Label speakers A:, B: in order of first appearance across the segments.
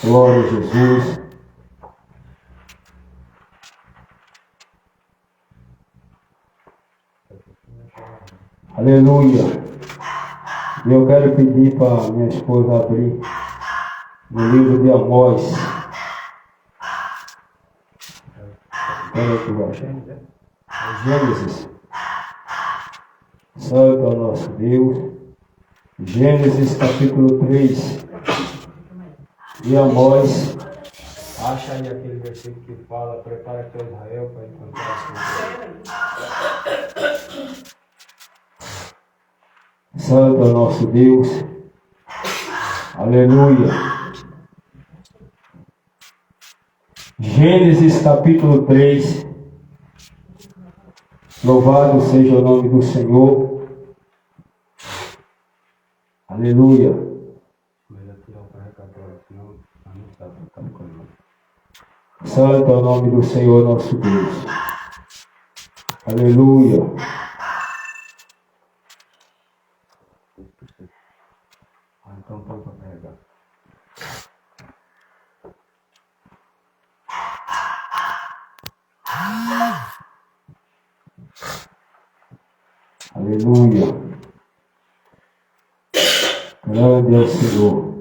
A: Glória a Jesus. Aleluia. E eu quero pedir para minha esposa abrir no livro de Amós. Gênesis. Santo é o nosso Deus. Gênesis capítulo 3. E Amós. Acha aí aquele versículo que fala: prepara teu Israel para encontrar o Senhor. Santo é o nosso Deus. Aleluia. Gênesis capítulo 3. Louvado seja o nome do Senhor. Aleluia. Santo é o nome do Senhor nosso Deus. Aleluia. Então põe para carregar. Aleluia. Grande é o Senhor.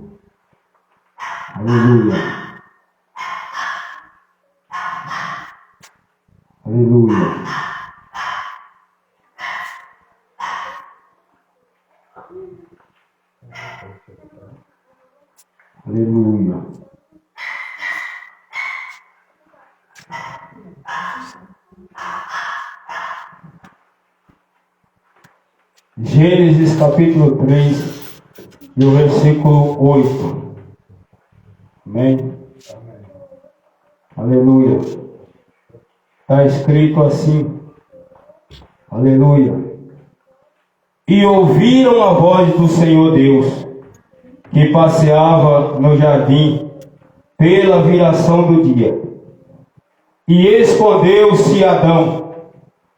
A: Aleluia. Aleluia. Aleluia. Gênesis capítulo 3 e o versículo 8. Amém? Aleluia. Está escrito assim. Aleluia. E ouviram a voz do Senhor Deus, que passeava no jardim pela viração do dia. E escondeu-se Adão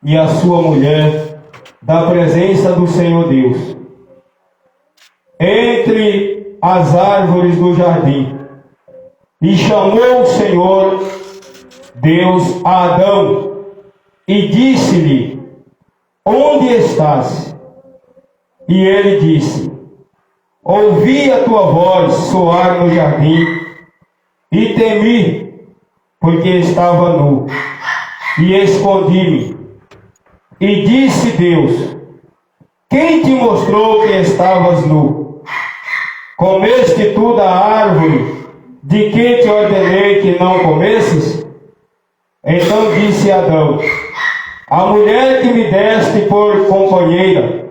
A: e a sua mulher da presença do Senhor Deus entre as árvores do jardim. E chamou o Senhor Deus a Adão e disse-lhe: onde estás? E ele disse: ouvi a tua voz soar no jardim e temi, porque estava nu, e escondi-me. E disse Deus: quem te mostrou que estavas nu? Comeste tu da árvore de que te ordenei que não comesses? Então disse Adão: a mulher que me deste por companheira,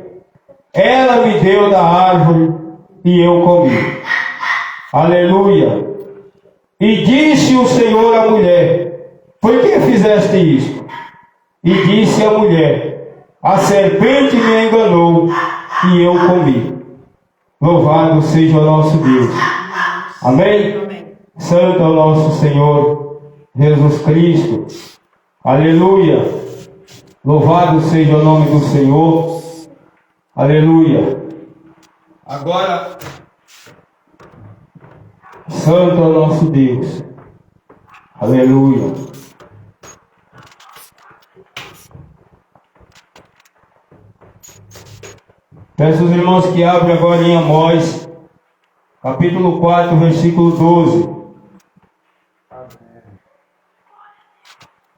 A: ela me deu da árvore e eu comi. Aleluia. E disse o Senhor à mulher: por que fizeste isto? E disse a mulher: a serpente me enganou e eu comi. Louvado seja o nosso Deus. Amém? Santo é o nosso Senhor Jesus Cristo. Aleluia. Louvado seja o nome do Senhor. Aleluia. Agora, santo é o nosso Deus. Aleluia. Peço aos irmãos que abrem agora em Amós, capítulo 4, versículo 12.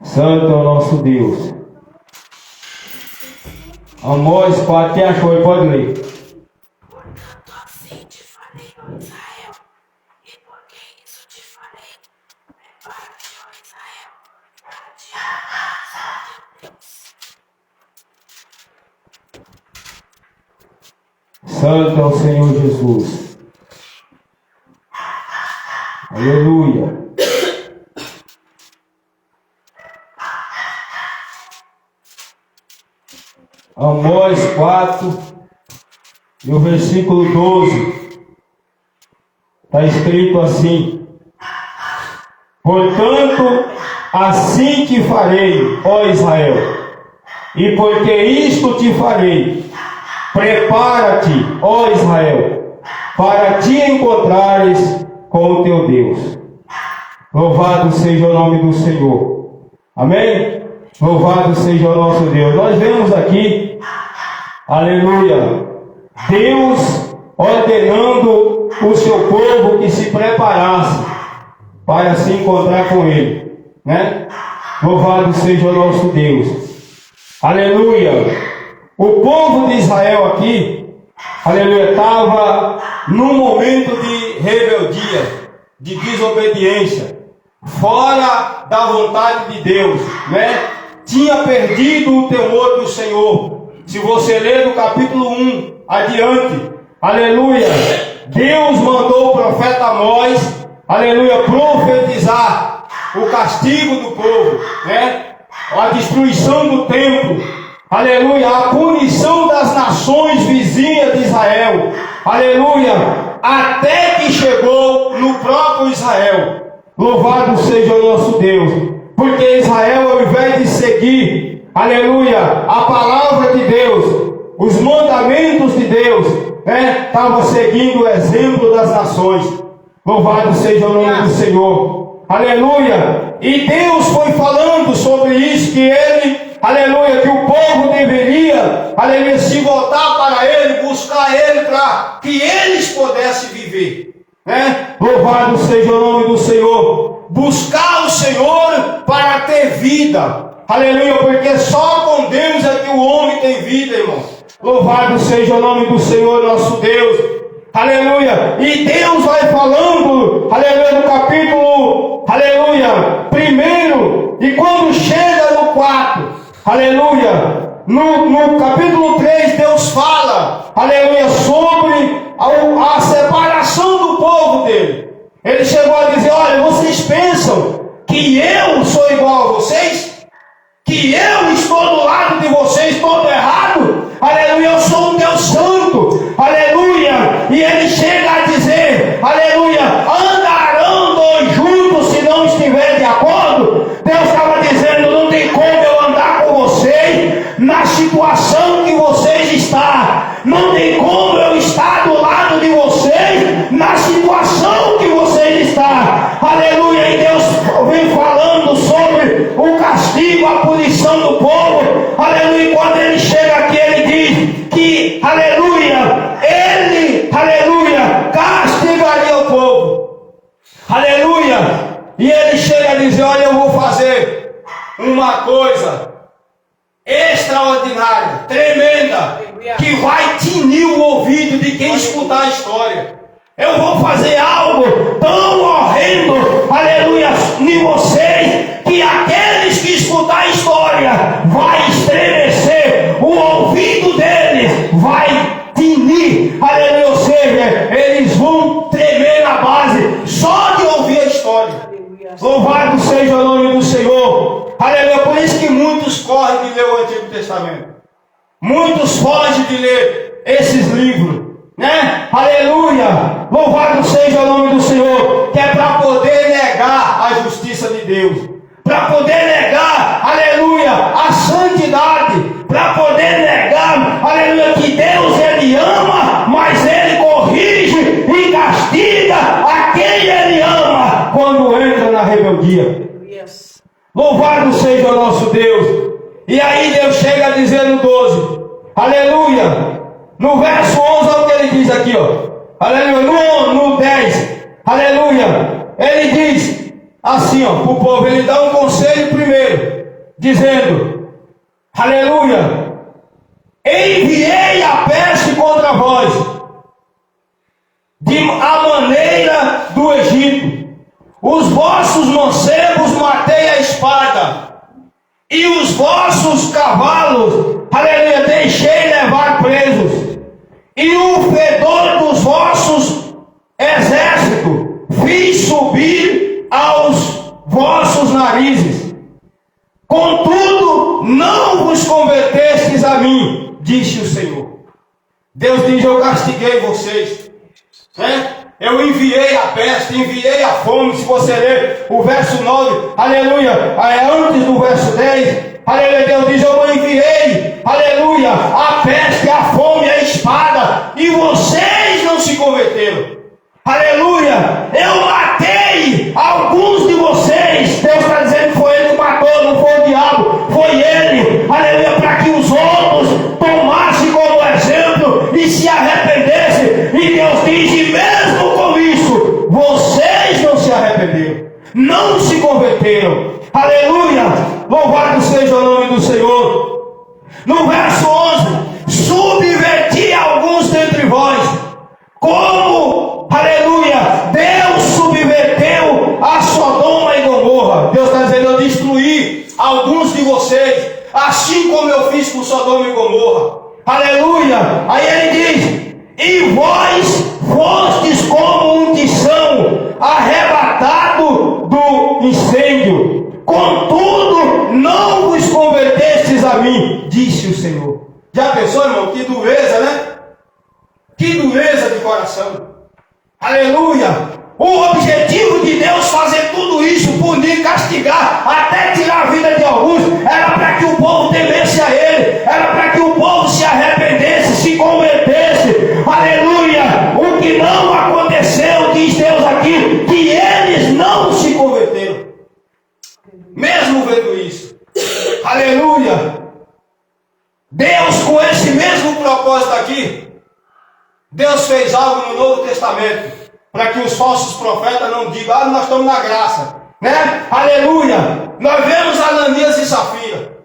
A: Santo é o nosso Deus. Amós 4, quem achou aí pode ler. Santo é o Senhor Jesus. Aleluia. Amós 4 e o versículo 12. Está escrito assim: portanto, assim te farei, ó Israel, e porque isto te farei, prepara-te, ó Israel, para te encontrares com o teu Deus. Louvado seja o nome do Senhor. Amém? Louvado seja o nosso Deus. Nós vemos aqui, aleluia, Deus ordenando o seu povo que se preparasse para se encontrar com Ele, né? Louvado seja o nosso Deus. Aleluia. O povo de Israel aqui, aleluia, estava num momento de rebeldia, de desobediência, fora da vontade de Deus, né? Tinha perdido o temor do Senhor. Se você ler do capítulo 1 adiante, aleluia, Deus mandou o profeta Amós, aleluia, profetizar o castigo do povo, né? A destruição do templo, aleluia, a punição das nações vizinhas de Israel, aleluia, até que chegou no próprio Israel. Louvado seja o nosso Deus, porque Israel, ao invés de seguir, aleluia, a palavra de Deus, os mandamentos de Deus, né, estava seguindo o exemplo das nações. Louvado seja o nome do Senhor, aleluia. E Deus foi falando sobre isso, que Ele, aleluia, que o povo deveria, aleluia, se voltar para Ele, buscar Ele, para que eles pudessem viver, né? Louvado seja o nome do Senhor. Buscar o Senhor para ter vida, aleluia, porque só com Deus é que o homem tem vida, irmão. Louvado seja o nome do Senhor nosso Deus, aleluia. E Deus vai falando, aleluia, no capítulo, aleluia, 1, e quando chega no 4, aleluia, no capítulo 3, Deus fala, aleluia, sobre a separação do povo dele. Ele chegou a dizer: olha, vocês pensam que eu sou igual a vocês? Que eu estou do lado de vocês todo errado? Aleluia, eu sou um Deus santo, aleluia. E ele chega a dizer, aleluia, andarão dois juntos se não estiver de acordo? Deus estava dizendo: não tem como eu andar com vocês na situação que vocês estão. Não tem como eu estar do lado de vocês na situação que vocês estão. Aleluia. E Deus vem falando sobre o castigo, a punição do povo. Aleluia. E quando ele chega aqui, ele diz que, aleluia, ele, aleluia, castigaria o povo. Aleluia. E ele chega a dizer: olha, eu vou fazer uma coisa extraordinária, tremenda, que vai tinir o ouvido de quem escutar a história. Eu vou fazer algo tão horrendo, aleluia, em vocês, que aqueles que escutar a história vai estremecer, o ouvido deles vai tinir, aleluia, ou seja, eles vão tremer na base só de ouvir a história. Louvado seja o nome do Senhor, aleluia. Por isso que muitos correm de ler o Antigo Testamento, muitos fogem de ler esses livros, né? Aleluia. Louvado seja o nome do Senhor, que é para poder negar a justiça de Deus, para poder negar, aleluia, a santidade, para poder negar, aleluia, que Deus ele ama, mas ele corrige e castiga a quem ele ama quando entra na rebeldia. Louvado seja o nosso Deus. E aí Deus chega a dizer no 12, aleluia, no verso 11, olha o que ele diz aqui, ó, aleluia, no 10, aleluia, ele diz assim, ó, para o povo, ele dá um conselho primeiro, dizendo, aleluia, enviei a peste contra vós, a maneira do Egito, os vossos mancebos matei a espada, e os vossos cavalos, aleluia, deixei levar presos, e o fedor dos vossos exércitos fiz subir aos vossos narizes. Contudo, não vos convertestes a mim, disse o Senhor. Deus diz: eu castiguei vocês, né? Eu enviei a peste, enviei a fome. Se você ler o verso 9, aleluia, antes do verso 10, aleluia, Deus diz: eu enviei, aleluia, a peste, a fome, a espada, e vocês não se converteram. Aleluia! Eu matei alguns de vocês. Deus está dizendo que foi ele que matou, não foi o diabo, foi ele. Aleluia! Para que os outros tomassem como exemplo e se arrependessem. E Deus diz, e mesmo com isso, vocês não se arrependeram, não se converteram. Aleluia! Louvado seja o nome do Senhor. No verso 11, subverti alguns dentre vós, como, aleluia, Deus subverteu a Sodoma e Gomorra. Deus está dizendo, eu destruí alguns de vocês, assim como eu fiz com Sodoma e Gomorra. Aleluia. Aí ele diz, e vós fostes como um tição arrebatado do incêndio, contudo não vos convertestes a mim, disse o Senhor. Já pensou, irmão? Que dureza, né? Que dureza de coração. Aleluia. O objetivo de Deus fazer tudo isso, punir, castigar, até tirar a vida de alguns, era para que o povo temesse a Ele, era para que o povo se arrependesse, se convertesse. Aleluia. O que não aconteceu, diz Deus aqui, que eles não se converteram. Mesmo vendo isso. Aleluia. Deus, com esse mesmo propósito aqui, Deus fez algo no Novo Testamento, para que os falsos profetas não digam, nós estamos na graça, né? Aleluia! Nós vemos Ananias e Safira.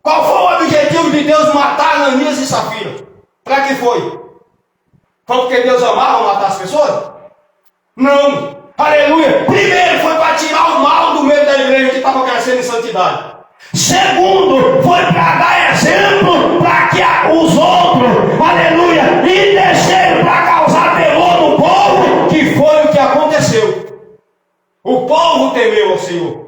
A: Qual foi o objetivo de Deus matar Ananias e Safira? Para que foi? Foi porque Deus amava matar as pessoas? Não! Aleluia! Primeiro foi para tirar o mal do meio da igreja que estava crescendo em santidade. Segundo, foi para dar exemplo para que os outros, aleluia, e terceiro, para causar temor no povo, que foi o que aconteceu. O povo temeu ao Senhor.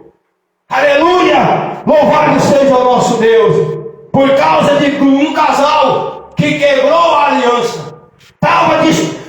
A: Aleluia! Louvado seja o nosso Deus. Por causa de um casal que quebrou a aliança, estava,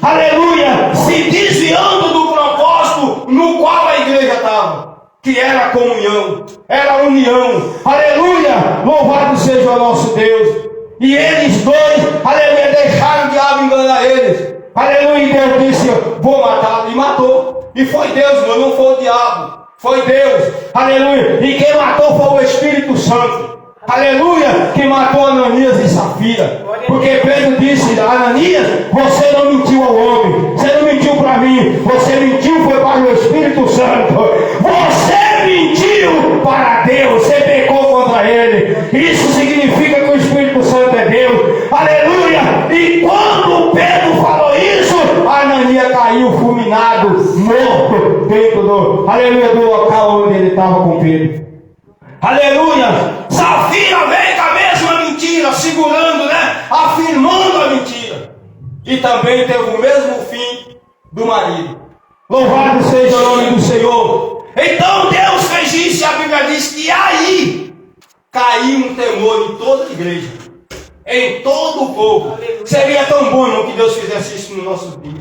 A: aleluia, se desviando do propósito no qual a igreja estava, que era a comunhão, era a união. Aleluia! Louvado seja o nosso Deus. E eles dois, aleluia, deixaram o diabo enganar eles. Aleluia, e Deus disse, vou matá-lo. E matou. E foi Deus, não foi o diabo. Foi Deus. Aleluia. E quem matou foi o Espírito Santo. Aleluia, que matou Ananias e Safira. Porque Pedro disse, Ananias, você não mentiu ao homem, você não mentiu para mim, você mentiu foi para o Espírito Santo. Você mentiu para Deus, você pecou contra ele. Isso significa que o Espírito Santo é Deus. Aleluia. E quando Pedro falou isso, Ananias caiu fulminado, morto dentro do, aleluia, do local onde ele estava com Pedro. Aleluia! Safira veio com a mesma mentira, segurando, né? Afirmando a mentira. E também teve o mesmo fim do marido. Louvado seja o nome do Senhor. Então Deus fez isso e a Bíblia diz que aí caiu um temor em toda a igreja, em todo o povo. Aleluia. Seria tão bom, irmão, que Deus fizesse isso no nosso dia,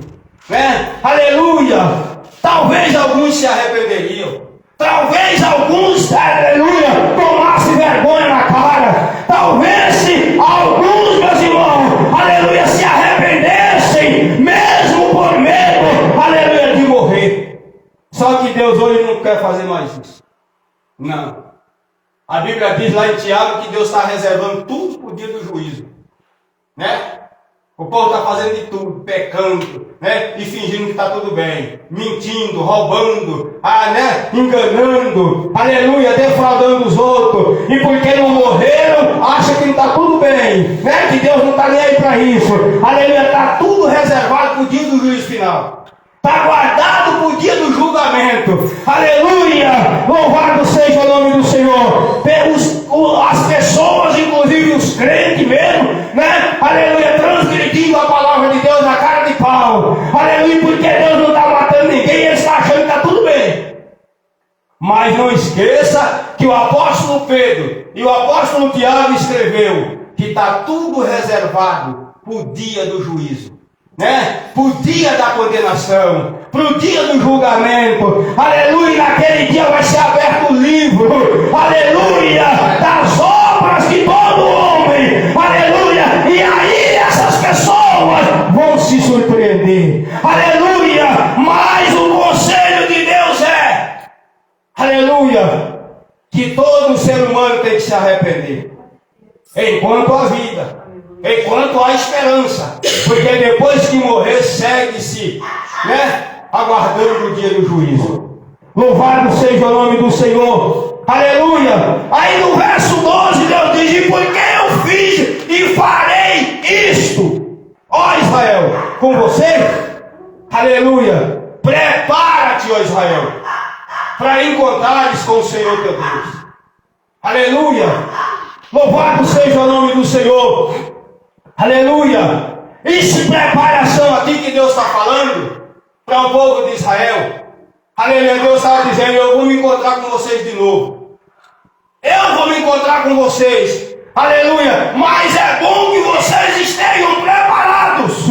A: né? Aleluia! Talvez alguns se arrependeriam. Talvez alguns, aleluia, tomassem vergonha na cara. Talvez se alguns, meus irmãos, aleluia, se arrependessem, mesmo por medo, aleluia, de morrer. Só que Deus hoje não quer fazer mais isso. Não. A Bíblia diz lá em Tiago que Deus está reservando tudo para o dia do juízo, né? O povo está fazendo de tudo, pecando, né? E fingindo que está tudo bem, mentindo, roubando, né? Enganando, aleluia, defraudando os outros. E porque não morreram, acha que está tudo bem, né? Que Deus não está nem aí para isso. Aleluia, está tudo reservado para o dia do juízo final. Está guardado para o dia do julgamento. Aleluia! Louvado seja o nome do Senhor. As pessoas, inclusive os crentes mesmo, né? Aleluia, transgredindo a palavra de Deus na cara de pau. Aleluia, porque Deus não está matando ninguém, ele está achando que está tudo bem. Mas não esqueça que o apóstolo Pedro e o apóstolo Tiago escreveu que está tudo reservado para o dia do juízo, né? Para o dia da condenação, para o dia do julgamento. Aleluia, naquele dia vai ser aberto o livro, aleluia, das obras de todo homem, aleluia, e aí essas pessoas vão se surpreender, aleluia. que todo ser humano tem que se arrepender. Enquanto há vida, enquanto há esperança, porque depois que morrer, segue-se, aguardando o dia do juízo. Louvado seja o nome do Senhor. Aleluia. Aí no verso 12 Deus diz: e porque eu fiz e farei isto, ó Israel, com você. Aleluia. Prepara-te, ó Israel, para encontrares com o Senhor teu Deus. Aleluia. Louvado seja o nome do Senhor. Aleluia. Isso preparação aqui que Deus está falando para o povo de Israel. Aleluia. Deus estava dizendo: eu vou me encontrar com vocês de novo. Eu vou me encontrar com vocês. Aleluia. Mas é bom que vocês estejam preparados.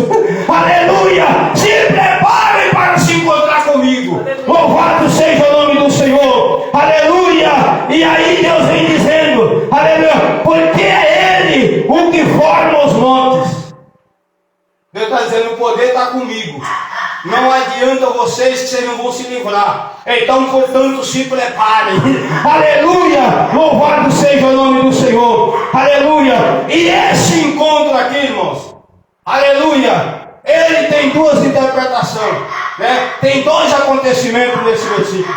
A: Aleluia. Se preparem para se encontrar comigo. Louvado seja o nome do Senhor. Aleluia. E aí Deus vem dizendo: aleluia, porque é Ele o que forma os montes. Deus está dizendo: o poder está comigo. Não adianta vocês que vocês não vão se livrar. Então, portanto, se preparem. Aleluia. Louvado seja o nome do Senhor. Aleluia. E esse encontro aqui, irmãos, aleluia, ele tem duas interpretações, Tem dois acontecimentos nesse versículo.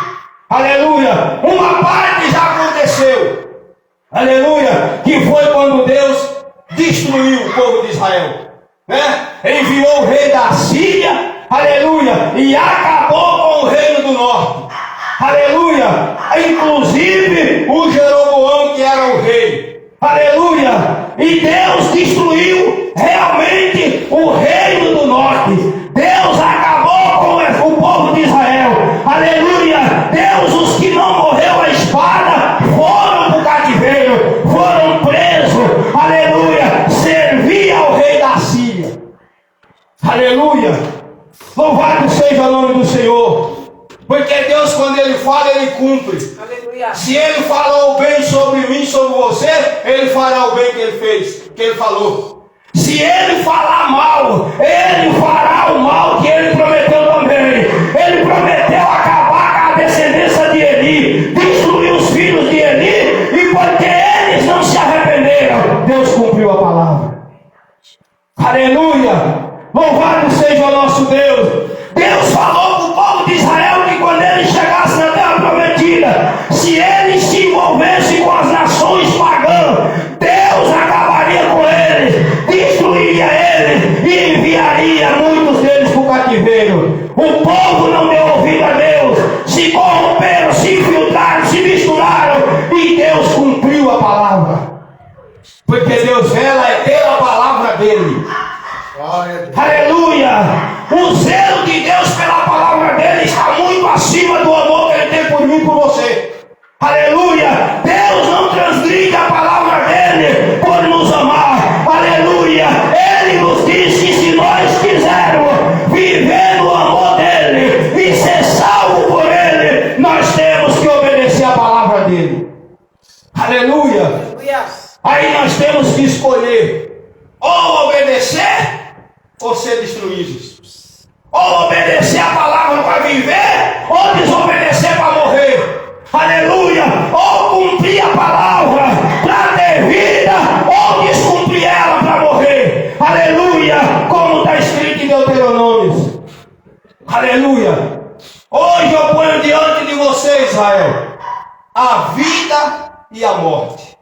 A: Aleluia. Uma parte já aconteceu. Aleluia. Que foi quando Deus destruiu o povo de Israel, Enviou o rei da Síria. Aleluia. E acabou com o reino do norte. Aleluia. Inclusive o Jeroboão, que era o rei. Aleluia. E Deus destruiu realmente o reino do norte. Deus acabou com o povo de Israel. Aleluia. Deus, os que não morreu a espada, foram para o cativeiro, foram presos. Aleluia. Servia ao rei da Síria. Aleluia. Louvado seja o nome do Senhor. Porque Deus, quando Ele fala, Ele cumpre. Aleluia. Se Ele falou bem sobre mim, sobre você, Ele fará o bem que Ele fez, que Ele falou. Se Ele falar mal, Ele fará o mal que Ele prometeu também. Ele prometeu acabar com a descendência de Eli, destruir os filhos de Eli, e porque eles não se arrependeram, Deus cumpriu a palavra. Aleluia. Louvado seja o nosso Deus. Deus falou para o povo de Israel que quando eles chegassem na terra prometida, se eles se envolvessem com as nações pagãs, Deus acabaria com eles, destruiria eles e enviaria muitos deles para o cativeiro. O povo não deu ouvido a Deus, se corromperam, se infiltraram, se misturaram, e Deus cumpriu a palavra. Porque Deus vela é pela palavra dele. Aleluia. O zelo de Deus pela palavra dele está muito acima do amor que ele tem por mim e por você. Aleluia. Deus não transgride a palavra dele por nos amar. Aleluia. Ele nos disse que se nós quisermos viver no amor dele e ser salvo por ele, nós temos que obedecer a palavra dele. Aleluia. Aí nós temos que escolher ou obedecer ou ser destruídos. Ou obedecer a palavra para viver, ou desobedecer para morrer. Aleluia. Ou cumprir a palavra para ter vida, ou descumprir ela para morrer. Aleluia. Como está escrito em Deuteronômio. Aleluia. Hoje eu ponho diante de você, Israel, a vida e a morte.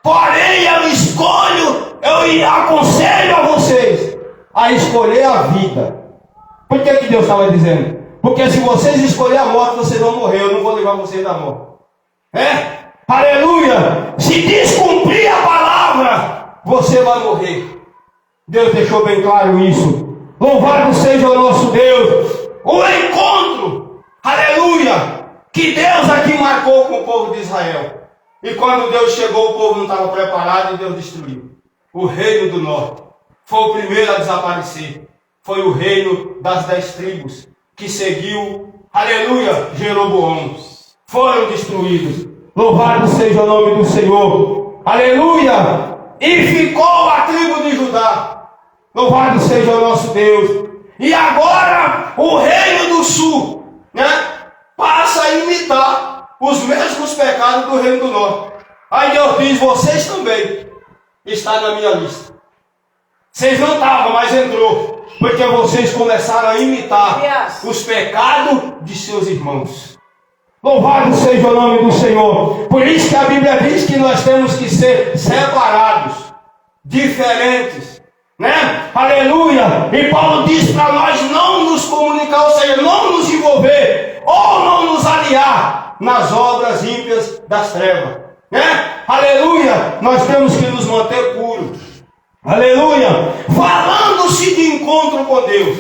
A: Porém eu escolho, eu aconselho a vocês a escolher a vida. Por que Deus estava dizendo? Porque se vocês escolherem a morte, vocês vão morrer. Eu não vou levar vocês da morte. Aleluia. Se descumprir a palavra, você vai morrer. Deus deixou bem claro isso. Louvado seja o nosso Deus. O encontro, aleluia, que Deus aqui marcou com o povo de Israel. E quando Deus chegou, o povo não estava preparado e Deus destruiu. O reino do norte foi o primeiro a desaparecer. Foi o reino das 10 tribos que seguiu, aleluia, Jeroboão. Foram destruídos. Louvado seja o nome do Senhor. Aleluia. E ficou a tribo de Judá. Louvado seja o nosso Deus. E agora o reino do sul, passa a imitar os mesmos pecados do reino do norte. Aí Deus diz, vocês também estão na minha lista. Vocês não estavam, mas entrou. Porque vocês começaram a imitar os pecados de seus irmãos. Louvado seja o nome do Senhor. Por isso que a Bíblia diz que nós temos que ser separados, diferentes, né? Aleluia! E Paulo diz para nós não nos comunicar, ou seja, não nos envolver ou não nos aliar nas obras ímpias das trevas, né? Aleluia! Nós temos que nos manter puros. Aleluia! Falando-se de encontro com Deus.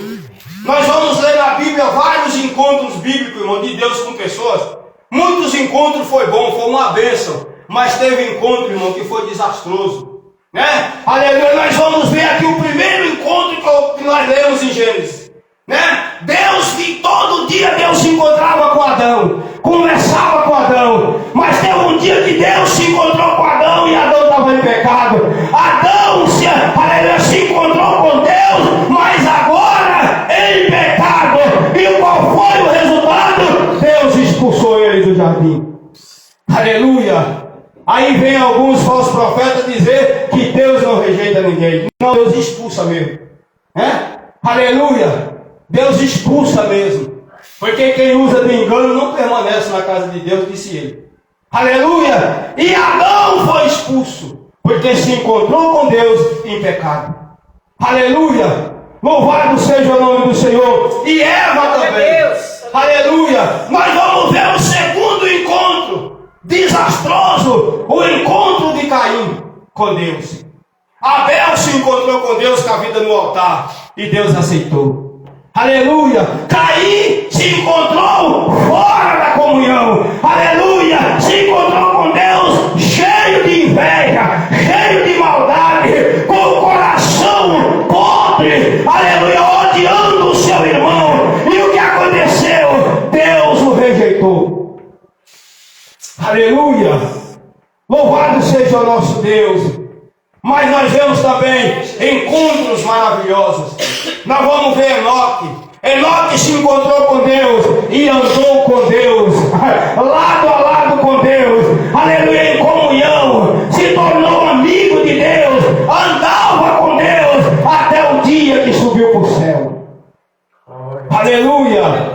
A: Nós vamos ler na Bíblia vários encontros bíblicos, irmão, de Deus com pessoas. Muitos encontros foi bom, foi uma bênção. Mas teve encontro, irmão, que foi desastroso, né? Aleluia! Nós vamos ver aqui o primeiro encontro que nós lemos em Gênesis, né? Deus, que todo dia Deus se encontrava com Adão, conversava com Adão. Mas teve um dia que Deus se encontrou com Adão e Adão estava em pecado. Adão se encontrou com Deus, mas agora em pecado. E qual foi o resultado? Deus expulsou ele do jardim. Aleluia! Aí vem alguns falsos profetas dizer que Deus não rejeita ninguém. Não, Deus expulsa mesmo, né? Aleluia! Deus expulsa mesmo. Porque quem usa de engano não permanece na casa de Deus, disse ele. Aleluia! E Adão foi expulso, porque se encontrou com Deus em pecado. Aleluia! Louvado seja o nome do Senhor. E Eva também. Aleluia! Nós vamos ver o segundo encontro desastroso, o encontro de Caim com Deus. Abel se encontrou com Deus com a vida no altar e Deus aceitou. Aleluia! Caim se encontrou fora da comunhão. Aleluia! Se encontrou com Deus cheio de inveja, cheio de maldade, com o coração podre. Aleluia! Odiando o seu irmão. E o que aconteceu? Deus o rejeitou. Aleluia! Louvado seja o nosso Deus. Mas nós vemos também encontros maravilhosos. Nós vamos ver Enoque. Enoque se encontrou com Deus e andou com Deus, lado a lado com Deus. Aleluia! Em comunhão, se tornou amigo de Deus, andava com Deus até o dia que subiu para o céu. Aleluia!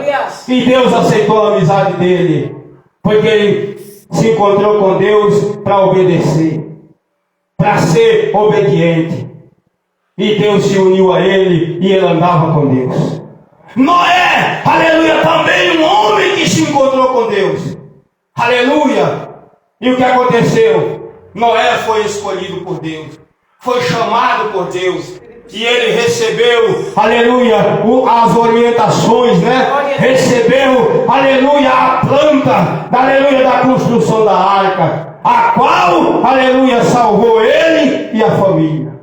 A: E Deus aceitou a amizade dele, porque ele se encontrou com Deus para obedecer, para ser obediente. E Deus se uniu a ele e ele andava com Deus. Noé, aleluia, também um homem que se encontrou com Deus. Aleluia. E o que aconteceu? Noé foi escolhido por Deus, foi chamado por Deus. E ele recebeu, aleluia, as orientações, né? Recebeu, aleluia, a planta, aleluia, da construção da arca, a qual, aleluia, salvou ele e a família,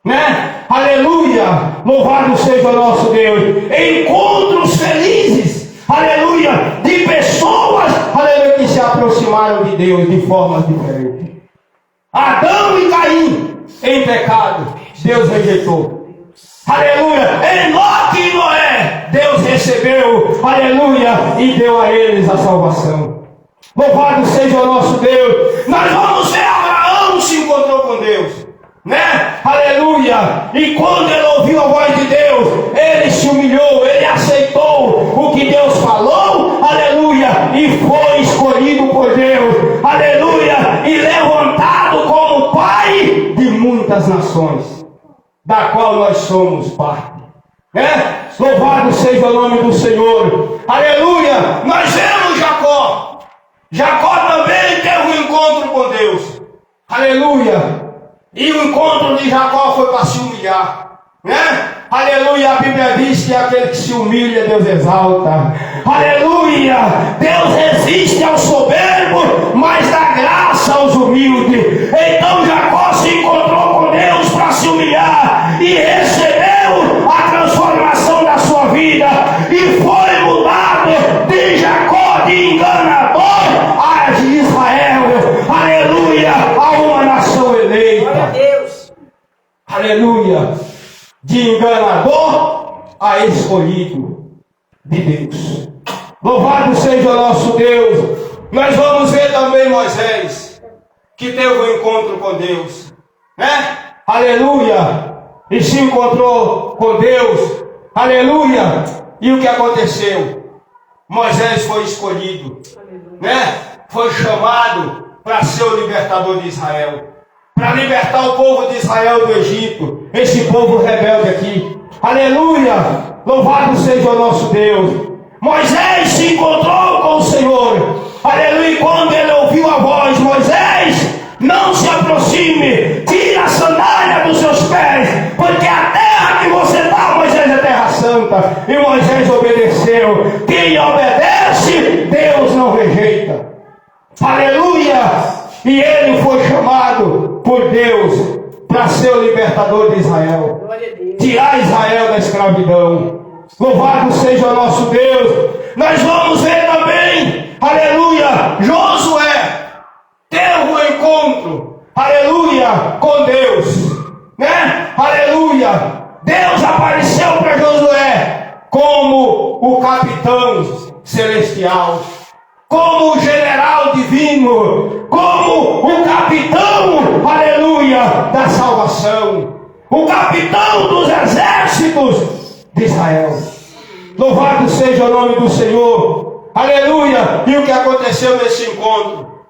A: né? Aleluia, louvado seja o nosso Deus. Encontros felizes, aleluia, de pessoas, aleluia, que se aproximaram de Deus de formas diferentes. Adão e Caim em pecado, Deus rejeitou. Aleluia! Enoque e Noé, Deus recebeu, aleluia, e deu a eles a salvação. Louvado seja o nosso Deus. Nós vamos ver Abraão se encontrou com Deus, né? Aleluia! E quando ele ouviu a voz de Deus, ele se humilhou, ele aceitou o que Deus falou, aleluia, e foi escolhido por Deus, aleluia, e levantado como pai de muitas nações, da qual nós somos parte, né? Louvado seja o nome do Senhor. Aleluia! Nós vemos Jacó. Jacó também teve um encontro com Deus. Aleluia! E o encontro de Jacó foi para se humilhar, né? Aleluia! A Bíblia diz que aquele que se humilha, Deus exalta. Aleluia! Deus resiste ao soberbo, mas dá graça aos humildes. Então Jacó se encontrou com Deus para se humilhar e recebeu a transformação da sua vida e foi mudado de Jacó, de enganador, a de Israel. Aleluia! A uma nação eleita. Glória a Deus. Aleluia! De enganador a escolhido de Deus. Louvado seja o nosso Deus. Nós vamos ver também Moisés, que teve um encontro com Deus, né? Aleluia! E se encontrou com Deus, aleluia! E o que aconteceu? Moisés foi escolhido, né? Foi chamado para ser o libertador de Israel, para libertar o povo de Israel do Egito, esse povo rebelde aqui. Aleluia! Louvado seja o nosso Deus. Moisés se encontrou com o Senhor. Aleluia! E quando ele ouviu a voz, Moisés, não se aproxime, tira a sandália dos seus pés, porque a terra que você está, Moisés, é terra santa. E Moisés obedeceu. Quem obedece, Deus não rejeita. Aleluia! E ele foi chamado por Deus para ser o libertador de Israel, tirar Israel da escravidão. Louvado seja o nosso Deus. Nós vamos ver também, aleluia, Josué teve um encontro, aleluia, com Deus, né? Aleluia. Deus apareceu para Josué como o capitão celestial, como o general divino, como o capitão, aleluia, da salvação, o capitão dos exércitos de Israel. Louvado seja o nome do Senhor, aleluia. E o que aconteceu nesse encontro?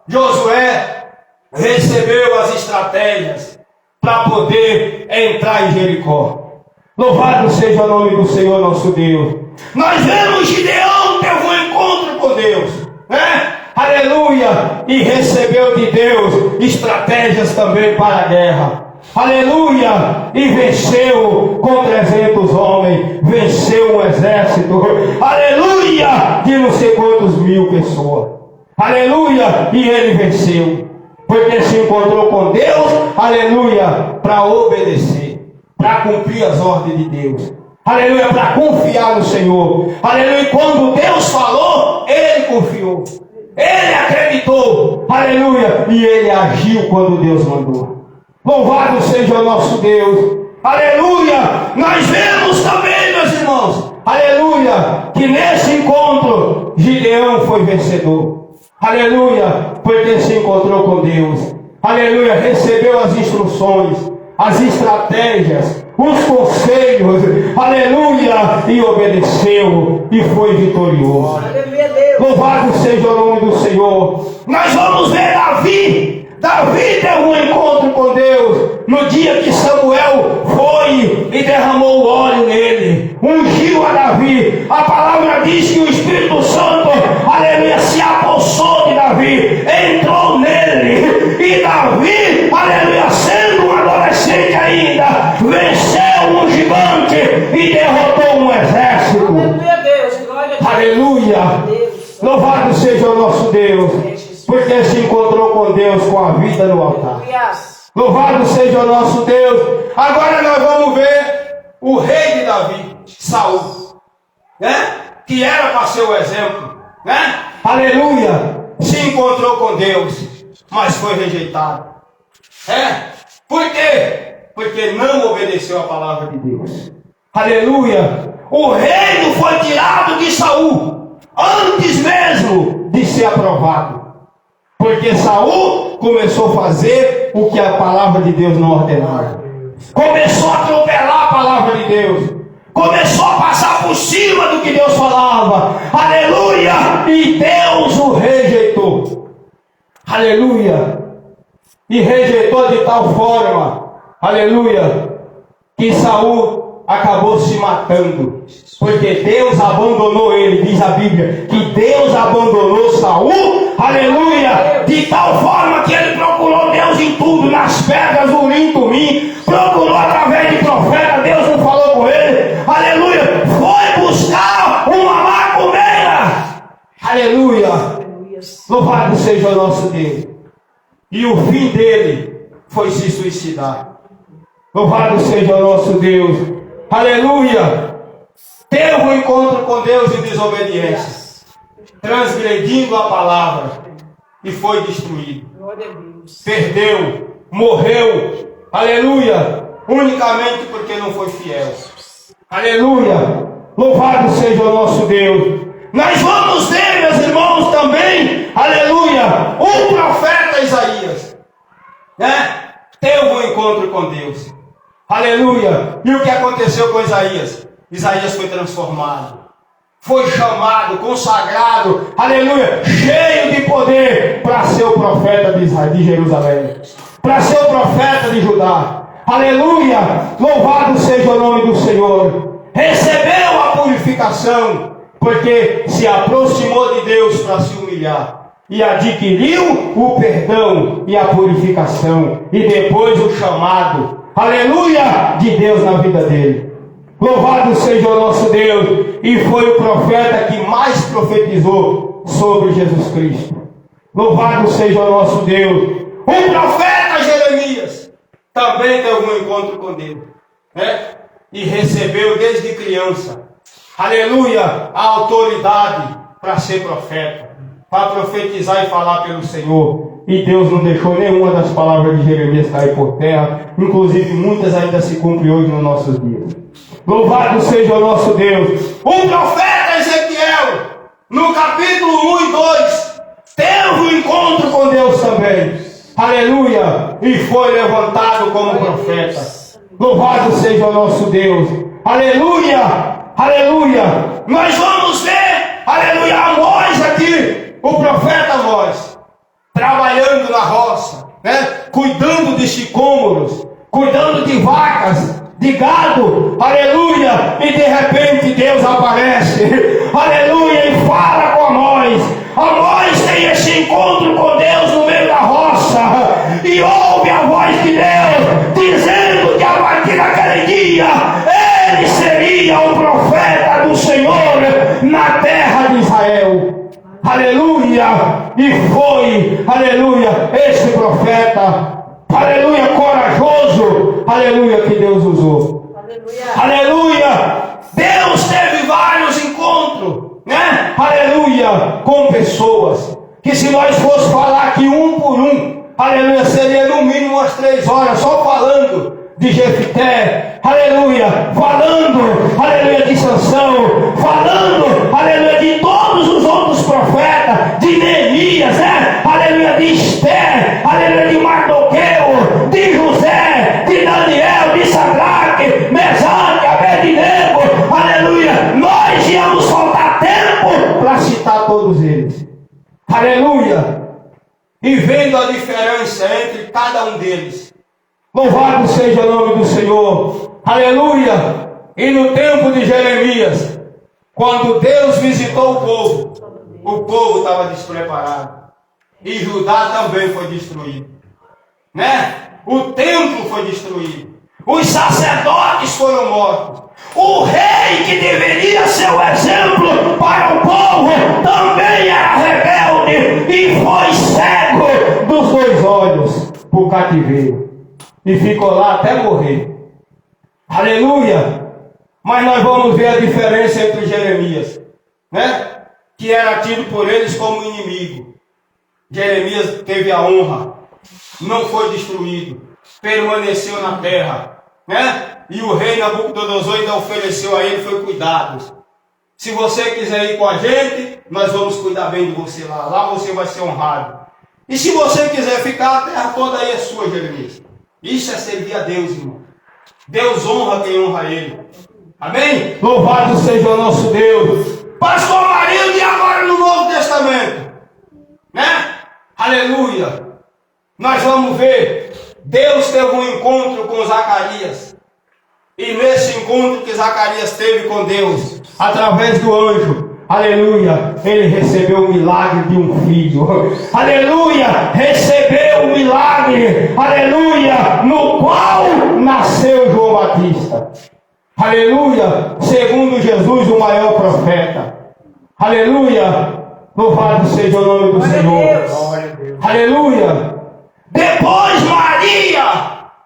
A: Josué recebeu as estratégias para poder entrar em Jericó. Louvado seja o nome do Senhor nosso Deus. Nós vemos Gideão teve um encontro com Deus, né? Aleluia! E recebeu de Deus estratégias também para a guerra. Aleluia! E venceu com 300 homens, venceu um exército, aleluia! De não sei quantos mil pessoas, aleluia! E ele venceu, porque se encontrou com Deus, aleluia! Para obedecer, para cumprir as ordens de Deus, aleluia! Para confiar no Senhor, aleluia! E quando Deus falou, ele confiou, ele acreditou, aleluia! E ele agiu quando Deus mandou. Louvado seja o nosso Deus, aleluia! Nós vemos também, meus irmãos, aleluia, que nesse encontro Gideão foi vencedor, aleluia, porque se encontrou com Deus, aleluia, recebeu as instruções, as estratégias, os conselhos, aleluia, e obedeceu e foi vitorioso. Louvado seja o nome do Senhor. Nós vamos ver Davi. Davi teve um encontro com Deus no dia que Samuel foi e derramou o óleo nele, ungiu a Davi. A palavra diz que o Espírito Santo, aleluia, se apossou de Davi, entrou nele, e Davi, aleluia, sendo um adolescente ainda, venceu um gigante e derrotou um exército. Aleluia, louvado seja o nosso Deus, porque se encontrou com Deus com a vida no altar. Louvado seja o nosso Deus. Agora nós vamos ver o rei de Davi, Saul, né? Que era para ser o exemplo, né? Aleluia. Se encontrou com Deus, mas foi rejeitado. Por quê? Porque não obedeceu a palavra de Deus. Aleluia. O reino foi tirado de Saul antes mesmo de ser aprovado. Porque Saul começou a fazer o que a palavra de Deus não ordenava. Começou a atropelar a palavra de Deus. Começou a passar por cima do que Deus falava. Aleluia! E Deus o rejeitou. Aleluia! E rejeitou de tal forma, aleluia, que Saul acabou se matando. Porque Deus abandonou ele, diz a Bíblia, que Deus abandonou Saul, aleluia, de tal forma que ele procurou Deus em tudo, nas pedras, no Urim, Tumim, procurou através de profeta, Deus não falou com ele, aleluia, foi buscar uma macumbeira, aleluia, louvado seja o nosso Deus, e o fim dele foi se suicidar, louvado seja o nosso Deus, aleluia. Teve um encontro com Deus em desobediência, transgredindo a palavra, e foi destruído. Perdeu, morreu, aleluia, unicamente porque não foi fiel. Aleluia, louvado seja o nosso Deus. Nós vamos ver, meus irmãos, também, Aleluia. E o que aconteceu com Isaías? Isaías foi transformado, foi chamado, consagrado, aleluia, cheio de poder para ser o profeta de Jerusalém, para ser o profeta de Judá. Aleluia, louvado seja o nome do Senhor. Recebeu a purificação, porque se aproximou de Deus para se humilhar, e adquiriu o perdão e a purificação, e depois o chamado, aleluia, de Deus na vida dele. Louvado seja o nosso Deus. E foi o profeta que mais profetizou sobre Jesus Cristo. Louvado seja o nosso Deus. O profeta Jeremias também teve um encontro com Deus, né? E recebeu desde criança, aleluia, a autoridade para ser profeta, para profetizar e falar pelo Senhor. E Deus não deixou nenhuma das palavras de Jeremias cair por terra. Inclusive muitas ainda se cumprem hoje nos nossos dias. Louvado seja o nosso Deus. O profeta Ezequiel, no capítulo 1 e 2, teve um encontro com Deus também. Aleluia. E foi levantado como profeta. Louvado seja o nosso Deus. Aleluia. Aleluia. Nós vamos ver, aleluia, Amós aqui, o profeta Amós, trabalhando na roça, né? Cuidando de sicômoros, cuidando de vacas, de gado, aleluia, e de repente Deus aparece, aleluia, e fala com Amós. Amós tem esse encontro com Deus no meio da roça, e ouve a voz de Deus, dizendo que a partir daquele dia, ele seria o profeta do Senhor na terra de Israel. Aleluia, e foi, aleluia, esse profeta, aleluia, corajoso, aleluia, que Deus usou. Aleluia. Deus teve vários encontros, né? Aleluia, com pessoas, que se nós fosse falar aqui um por um, aleluia, seria no mínimo umas 3 horas só falando de Jefté, aleluia, falando, aleluia, de Sansão, falando, aleluia, de todos os outros profetas, de Neemias, né? Aleluia, de Esther, aleluia, de Mardoqueu, de José, de Daniel, de Sadraque, Mesaque, Abednego, aleluia. Nós íamos faltar tempo para citar todos eles, aleluia, e vendo a diferença entre cada um deles. Louvado seja o nome do Senhor, aleluia. E no tempo de Jeremias, quando Deus visitou o povo estava despreparado, e Judá também foi destruído, né? O templo foi destruído, os sacerdotes foram mortos, o rei que deveria ser o exemplo para o povo também era rebelde e foi cego dos 2 olhos por cativeiro. E ficou lá até morrer. Aleluia. Mas nós vamos ver a diferença entre Jeremias, né? Que era tido por eles como inimigo. Jeremias teve a honra, não foi destruído, permaneceu na terra, né? E o rei Nabucodonosor ainda ofereceu a ele, foi cuidados. Se você quiser ir com a gente, nós vamos cuidar bem de você lá. Lá você vai ser honrado. E se você quiser ficar, a terra toda aí é sua, Jeremias. Isso é servir a Deus, irmão. Deus honra quem honra Ele. Amém? Louvado seja o nosso Deus. Pastor Marildo, e agora no Novo Testamento? Né? Aleluia. Nós vamos ver. Deus teve um encontro com Zacarias. E nesse encontro que Zacarias teve com Deus, através do anjo, aleluia, ele recebeu o milagre de um filho. Aleluia, recebeu o milagre, aleluia, no qual nasceu João Batista. Aleluia, segundo Jesus, o maior profeta. Aleluia, louvado seja o nome do Senhor. Aleluia. Depois Maria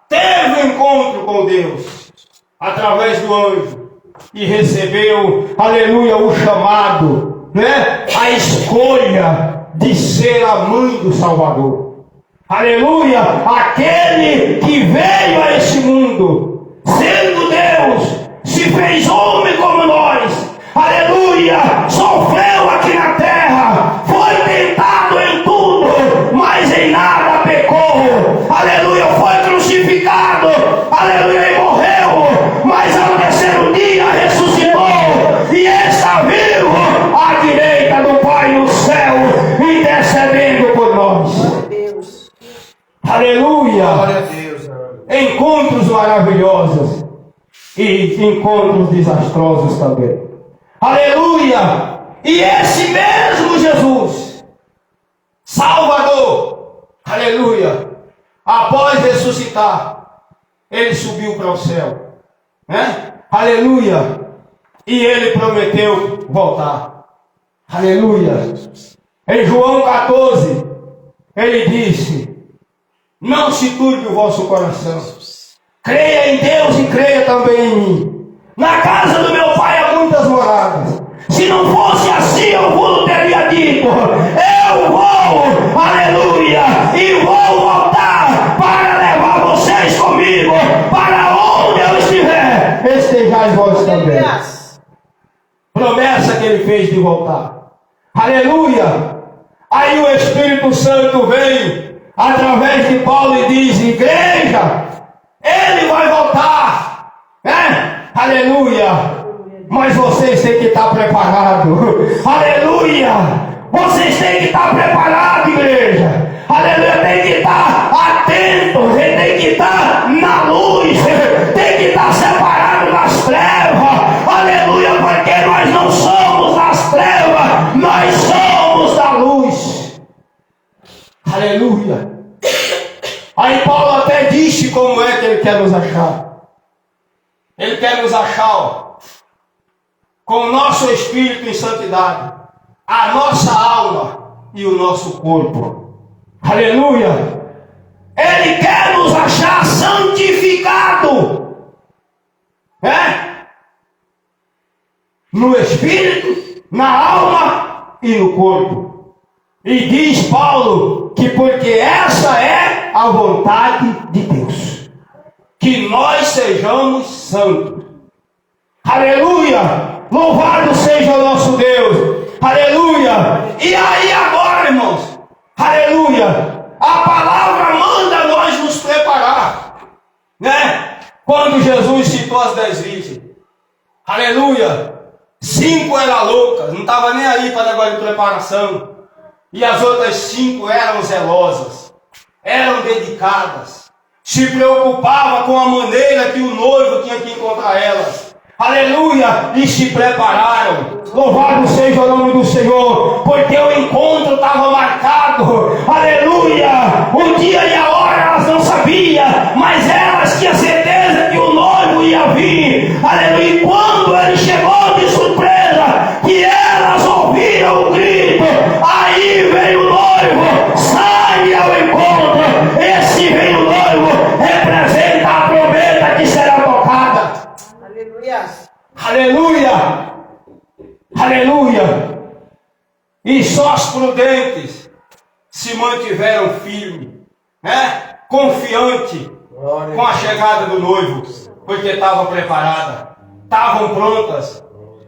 A: teve um encontro com Deus, através do anjo. E recebeu, aleluia, o chamado, né? A escolha de ser a mãe do Salvador. Aleluia, aquele que veio a esse mundo, sendo Deus, se fez homem como nós. Aleluia, sofreu aqui na terra, foi tentado em tudo, mas em nada pecou. Aleluia, foi crucificado, aleluia, e morreu Aleluia!
B: Glória a Deus.
A: Encontros maravilhosos e encontros desastrosos também. Aleluia! E esse mesmo Jesus, Salvador, aleluia, após ressuscitar, ele subiu para o céu, né? Aleluia! E ele prometeu voltar. Aleluia! Em João 14, ele disse: não se turbe o vosso coração. Creia em Deus e creia também em mim. Na casa do meu pai há muitas moradas. Se não fosse assim, eu vos teria dito: eu vou, aleluia, e vou voltar para levar vocês comigo, para onde eu estiver, estejais vós também. Promessa que ele fez de voltar. Aleluia! Aí o Espírito Santo vem através de Paulo e diz: igreja, ele vai voltar, né? Aleluia! Mas vocês têm que estar preparados. Aleluia! Vocês têm que estar preparados, igreja. Aleluia! Tem que estar atentos, tem que estar na luz, tem que estar separado das trevas. Aleluia! Porque nós não somos das trevas, nós somos da luz. Aleluia! Aí Paulo até disse como é que ele quer nos achar. Ele quer nos achar, ó, com o nosso espírito em santidade, a nossa alma e o nosso corpo. Aleluia! Ele quer nos achar santificado, né? No espírito, na alma e no corpo. E diz Paulo que porque essa é a vontade de Deus, que nós sejamos santos. Aleluia! Louvado seja o nosso Deus. Aleluia! E aí agora, irmãos, aleluia, a palavra manda nós nos preparar, né? Quando Jesus citou as 10 virgens, aleluia, 5 eram loucas, não estava nem aí para negócio de preparação, e as outras 5 eram zelosas, eram dedicadas, se preocupavam com a maneira que o noivo tinha que encontrar elas. Aleluia! E se prepararam. Louvado seja o nome do Senhor, porque o encontro estava marcado. Aleluia! O dia e a hora elas não sabiam, mas elas tinham certeza que o noivo ia vir. Aleluia! E quando ele chegou de surpresa, que elas ouviram o grito, aí veio o noivo, sai ao encontro. Esse veio o noivo representa a trombeta que será tocada. Aleluia! Aleluia! E só os prudentes se mantiveram firmes, né? Confiante com a chegada do noivo, porque estavam preparadas, estavam prontas.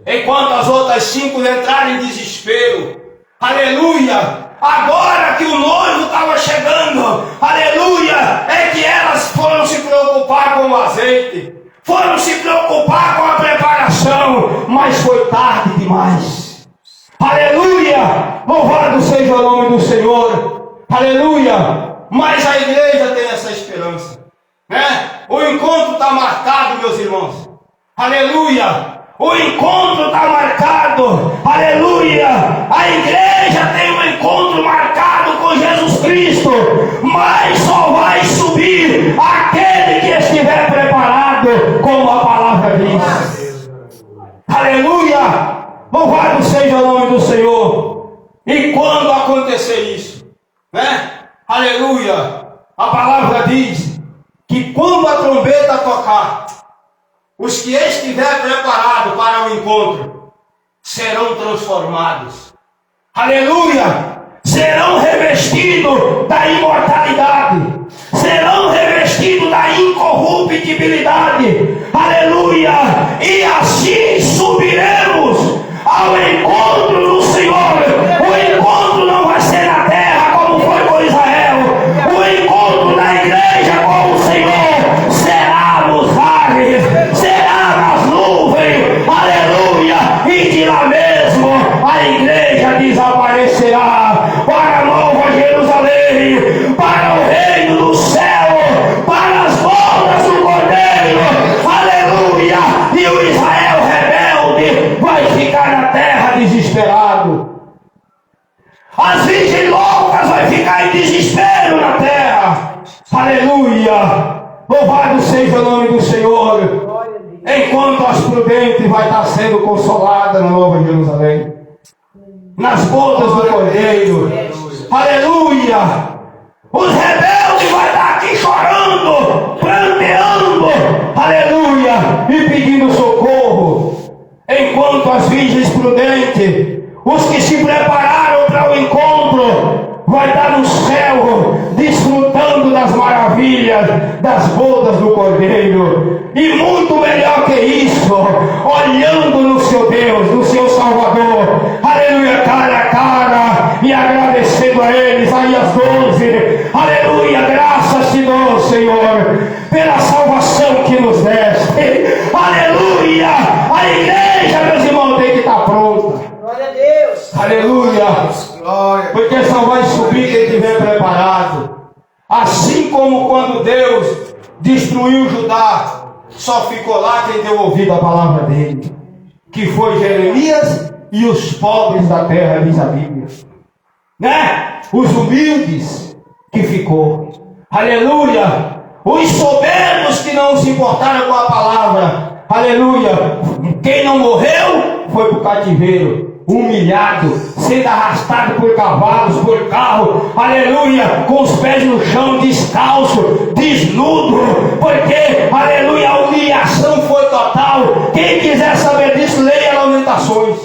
A: Enquanto as outras 5 entraram em desespero. Aleluia! Agora que o noivo estava chegando, aleluia, é que elas foram se preocupar com o azeite, foram se preocupar com a preparação, mas foi tarde demais. Aleluia! Louvado seja o nome do Senhor. Aleluia! Mas a igreja tem essa esperança, né? O encontro está marcado, meus irmãos. Aleluia! O encontro está marcado. Aleluia! A igreja tem um encontro marcado com Jesus Cristo, mas só vai subir aquele que estiver preparado, como a palavra diz. Aleluia! Louvado seja o nome do Senhor. E quando acontecer isso, né? Aleluia! A palavra diz que quando a trombeta tocar, os que estiver preparado para o encontro serão transformados. Aleluia! Serão revestidos da imortalidade, serão revestidos da incorruptibilidade. Aleluia! E assim subiremos ao encontro do Senhor. O encontro não vai ser na terra como foi com Israel. O encontro da igreja com o Senhor será nos ares, será nas nuvens. Aleluia! E de lá mesmo a igreja desaparecerá para a Nova Jerusalém, para o reino do As virgens loucas vai ficar em desespero na terra. Aleluia! Louvado seja o nome do Senhor. Enquanto as prudentes vai estar sendo consolada na Nova Jerusalém, nas bodas do Cordeiro. Aleluia! Os rebeldes vai estar aqui chorando, pranteando, aleluia, e pedindo socorro. Enquanto as virgens prudentes, os que se prepararam para o encontro, vai estar no céu, desfrutando das maravilhas das bodas do Cordeiro. E muito melhor que isso, olhando no seu Deus, no seu Salvador, aleluia, cara a cara, e agradecendo a Ele. Isaías 12, aleluia, graças te dou, Senhor, pela salvação que nos deste. Aleluia, a igreja, meus irmãos, tem que estar pronta.
B: Glória a Deus.
A: Aleluia. Porque só vai subir quem estiver preparado. Assim como quando Deus destruiu Judá, só ficou lá quem deu ouvido à palavra dele, que foi Jeremias e os pobres da terra, diz a Bíblia, né? Os humildes que ficou. Aleluia. Os soberbos que não se importaram com a palavra. Aleluia. Quem não morreu foi para o cativeiro, humilhado, sendo arrastado por cavalos, por carro, aleluia, com os pés no chão, descalço, desnudo, porque, aleluia, a humilhação foi total. Quem quiser saber disso, leia Lamentações.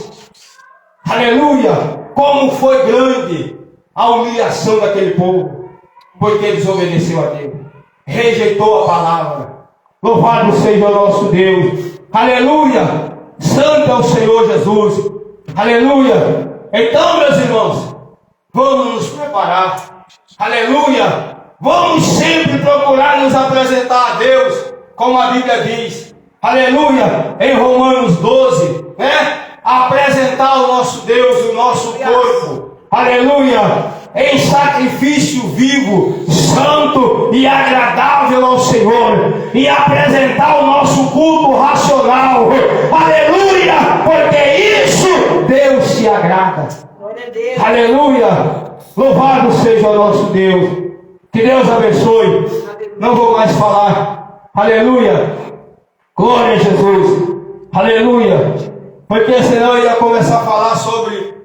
A: Aleluia, como foi grande a humilhação daquele povo, porque desobedeceu a Deus, rejeitou a palavra. Louvado seja o nosso Deus. Aleluia, santo é o Senhor Jesus. Aleluia. Então, meus irmãos, vamos nos preparar. Aleluia. Vamos sempre procurar nos apresentar a Deus, como a Bíblia diz. Aleluia. Em Romanos 12, né? Apresentar o nosso Deus, o nosso corpo. Aleluia. Em sacrifício vivo, santo e agradável ao Senhor, e apresentar o nosso culto racional. Aleluia, porque isso Deus se agrada. Aleluia, louvado seja o nosso Deus. Que Deus abençoe. Não vou mais falar. Aleluia, glória a Jesus. Aleluia, porque senão eu ia começar a falar sobre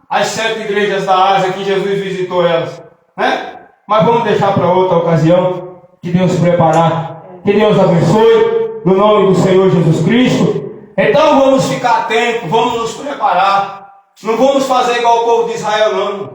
A: as 7 igrejas da Ásia que Jesus visitou elas, né? Mas vamos deixar para outra ocasião. Que Deus preparar. Que Deus abençoe no nome do Senhor Jesus Cristo. Então vamos ficar atentos, vamos nos preparar. Não vamos fazer igual o povo de Israel, não.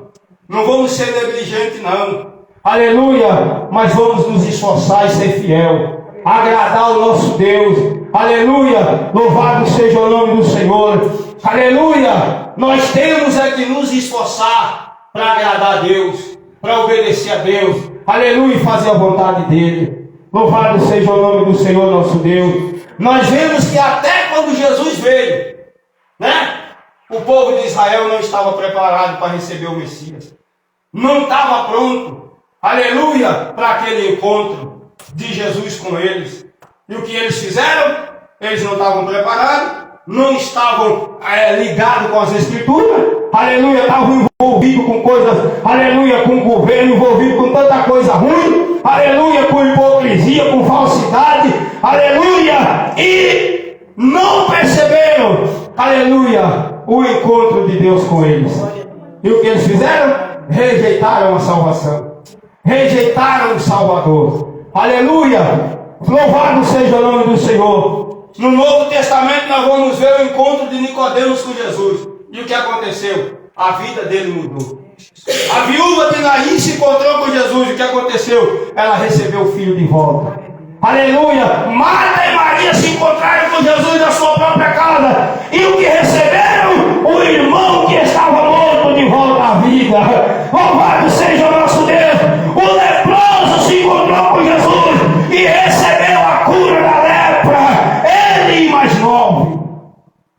A: Não vamos ser negligentes, não. Aleluia, mas vamos nos esforçar e ser fiel, agradar o nosso Deus. Aleluia, louvado seja o nome do Senhor. Aleluia, nós temos é que nos esforçar para agradar a Deus, para obedecer a Deus. Aleluia, e fazer a vontade dele. Louvado seja o nome do Senhor nosso Deus. Nós vemos que até quando Jesus veio, né, o povo de Israel não estava preparado para receber o Messias, não estava pronto, aleluia, para aquele encontro de Jesus com eles. E o que eles fizeram? Eles não estavam preparados, não estavam ligados com as Escrituras, aleluia, estavam envolvidos com coisas, aleluia, com o governo, envolvidos com tanta coisa ruim, aleluia, com hipocrisia, com falsidade, aleluia, e não perceberam, aleluia, o encontro de Deus com eles. E o que eles fizeram? Rejeitaram a salvação, rejeitaram o Salvador. Aleluia, louvado seja o nome do Senhor. No Novo Testamento nós vamos ver o encontro de Nicodemos com Jesus. E o que aconteceu? A vida dele mudou. A viúva de Naim se encontrou com Jesus. E o que aconteceu? Ela recebeu o filho de volta. Aleluia! Marta e Maria se encontraram com Jesus na sua própria casa. E o que receberam? O irmão que estava morto de volta à vida. Louvado seja o nosso Deus. O leproso se encontrou com Jesus e recebeu a cura da lepra. Ele e mais 9.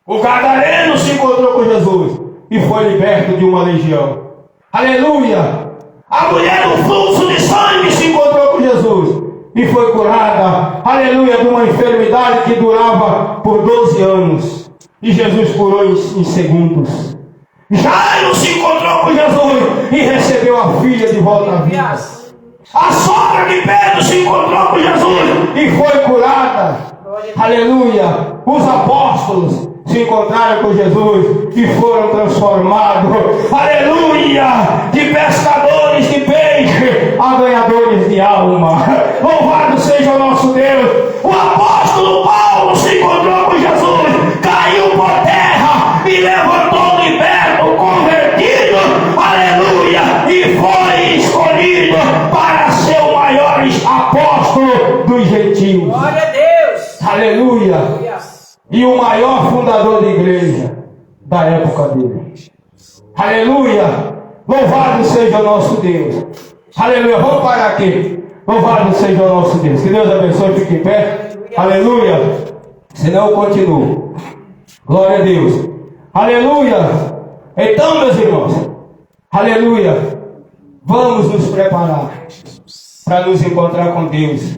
A: O gadareno se encontrou com Jesus e foi liberto de uma legião. Aleluia! A mulher do fluxo de sangue se encontrou com Jesus e foi curada, aleluia, de uma enfermidade que durava por 12 anos. E Jesus curou em segundos. Jairo se encontrou com Jesus filha de volta à vida. A sogra de Pedro se encontrou com Jesus e foi curada. Aleluia. Os apóstolos se encontraram com Jesus e foram transformados. Aleluia. De pescadores de peixe a ganhadores de alma. Louvado seja o nosso Deus. O apóstolo Paulo se encontrou com Jesus, caiu por terra e levantou liberto, convertido. Aleluia. E foi escolhido para ser o maior apóstolo dos gentios.
B: Glória a Deus.
A: Aleluia. E o maior fundador da igreja da época dele. Aleluia. Louvado seja o nosso Deus. Aleluia. Vamos parar aqui. Louvado seja o nosso Deus. Que Deus abençoe. Fique em pé. Aleluia. Senão eu continuo. Glória a Deus. Aleluia. Então, meus irmãos. Aleluia. Vamos nos preparar para nos encontrar com Deus.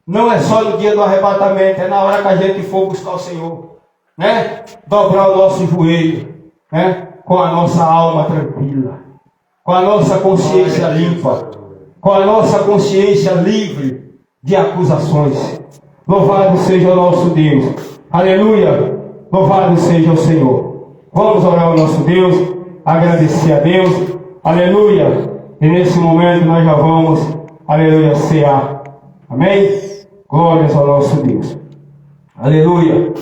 A: Não é só no dia do arrebatamento, é na hora que a gente for buscar o Senhor, né? Dobrar o nosso joelho, né? Com a nossa alma tranquila, com a nossa consciência limpa, com a nossa consciência livre de acusações. Louvado seja o nosso Deus. Aleluia. Louvado seja o Senhor. Vamos orar ao nosso Deus, agradecer a Deus. Aleluia. E nesse momento nós já vamos, aleluia, cear. Amém? Glórias ao nosso Deus. Aleluia.